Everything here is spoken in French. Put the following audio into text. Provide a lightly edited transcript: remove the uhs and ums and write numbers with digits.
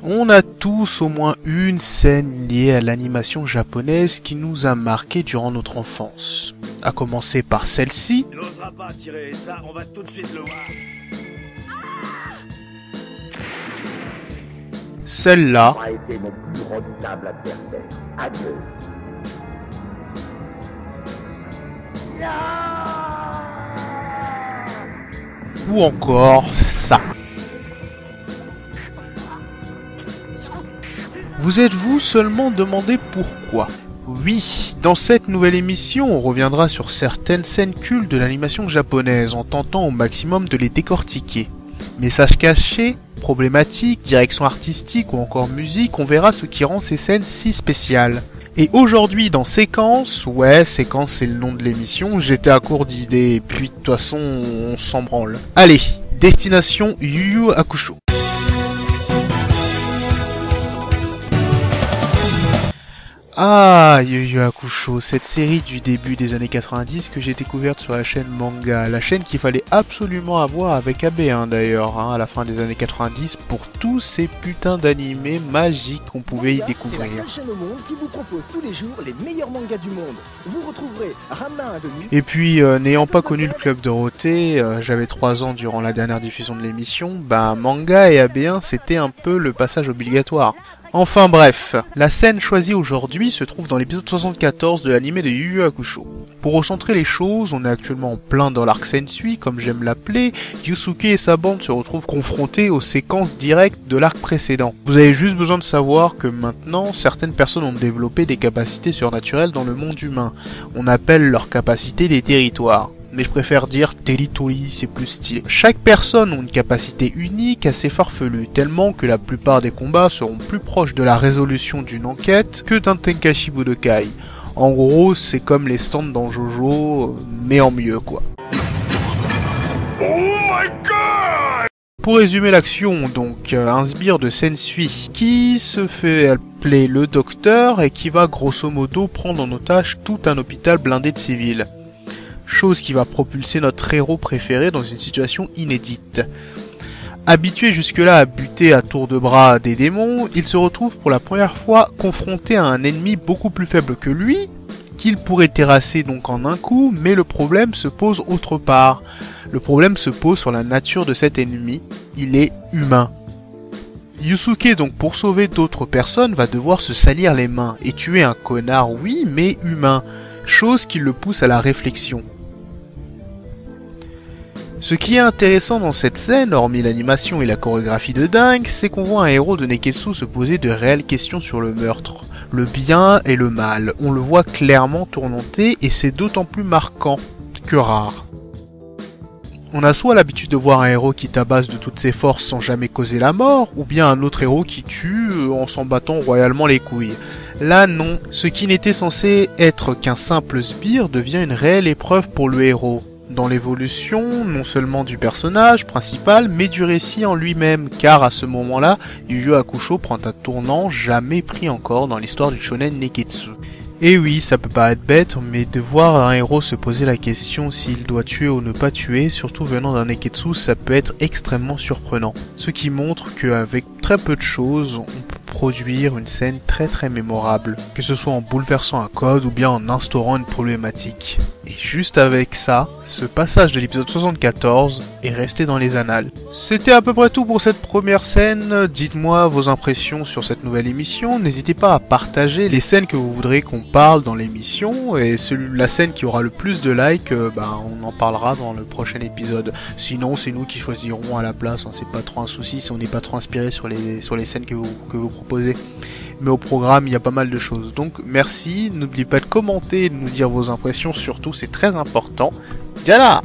On a tous au moins une scène liée à l'animation japonaise qui nous a marqué durant notre enfance. À commencer par celle-ci. Il n'osera pas tirer ça, on va tout de suite le voir. Celle-là. A été mon plus redoutable adversaire. Adieu. Ou encore ça. Vous êtes-vous seulement demandé pourquoi? Oui, dans cette nouvelle émission, on reviendra sur certaines scènes cultes de l'animation japonaise en tentant au maximum de les décortiquer. Messages cachés, problématiques, direction artistique ou encore musique, on verra ce qui rend ces scènes si spéciales. Et aujourd'hui dans Séquence, Séquence c'est le nom de l'émission, j'étais à court d'idées et puis de toute façon on s'en branle. Allez, destination Yu Yu Hakusho. Ah, Yu Yu Hakusho, cette série du début des années 90 que j'ai découverte sur la chaîne Manga, la chaîne qu'il fallait absolument avoir avec AB1 d'ailleurs, à la fin des années 90 pour tous ces putains d'animés magiques qu'on pouvait y découvrir. C'est la seule chaîne au monde qui vous propose tous les jours les meilleurs mangas du monde. Vous retrouverez Ranma à demi. Et puis, n'ayant pas connu le Club Dorothée, j'avais 3 ans durant la dernière diffusion de l'émission, Manga et AB1 c'était un peu le passage obligatoire. Enfin bref, la scène choisie aujourd'hui se trouve dans l'épisode 74 de l'anime de Yu Yu Hakusho. Pour recentrer les choses, on est actuellement en plein dans l'arc Sensui, comme j'aime l'appeler. Yusuke et sa bande se retrouvent confrontés aux séquences directes de l'arc précédent. Vous avez juste besoin de savoir que maintenant, certaines personnes ont développé des capacités surnaturelles dans le monde humain. On appelle leurs capacités des territoires. Mais je préfère dire territory, c'est plus stylé. Chaque personne a une capacité unique assez farfelue, tellement que la plupart des combats seront plus proches de la résolution d'une enquête que d'un Tenkaichi Budokai. En gros, c'est comme les stands dans Jojo, mais en mieux quoi. Oh my god! Pour résumer l'action, donc, un sbire de Sensui qui se fait appeler le docteur et qui va grosso modo prendre en otage tout un hôpital blindé de civils. Chose qui va propulser notre héros préféré dans une situation inédite. Habitué jusque-là à buter à tour de bras des démons, il se retrouve pour la première fois confronté à un ennemi beaucoup plus faible que lui, qu'il pourrait terrasser donc en un coup, mais le problème se pose autre part. Le problème se pose sur la nature de cet ennemi, il est humain. Yusuke donc pour sauver d'autres personnes va devoir se salir les mains et tuer un connard oui mais humain, chose qui le pousse à la réflexion. Ce qui est intéressant dans cette scène, hormis l'animation et la chorégraphie de dingue, c'est qu'on voit un héros de Neketsu se poser de réelles questions sur le meurtre. Le bien et le mal, on le voit clairement tourmenté et c'est d'autant plus marquant que rare. On a soit l'habitude de voir un héros qui tabasse de toutes ses forces sans jamais causer la mort, ou bien un autre héros qui tue en s'en battant royalement les couilles. Là non, ce qui n'était censé être qu'un simple sbire devient une réelle épreuve pour le héros. Dans l'évolution, non seulement du personnage principal, mais du récit en lui-même, car à ce moment-là, Yu Yu Hakusho prend un tournant jamais pris encore dans l'histoire du shonen Neketsu. Et oui, ça peut paraître bête, mais de voir un héros se poser la question s'il doit tuer ou ne pas tuer, surtout venant d'un Neketsu, ça peut être extrêmement surprenant. Ce qui montre qu'avec très peu de choses, on peut produire une scène très mémorable, que ce soit en bouleversant un code ou bien en instaurant une problématique. Et juste avec ça, ce passage de l'épisode 74 est resté dans les annales. C'était à peu près tout pour cette première scène, dites-moi vos impressions sur cette nouvelle émission, n'hésitez pas à partager les scènes que vous voudrez qu'on parle dans l'émission, et la scène qui aura le plus de likes, on en parlera dans le prochain épisode. Sinon c'est nous qui choisirons à la place, c'est pas trop un souci si on n'est pas trop inspiré sur les scènes que vous proposez. Mais au programme, il y a pas mal de choses. Donc, merci. N'oubliez pas de commenter et de nous dire vos impressions. Surtout, c'est très important. Yalla!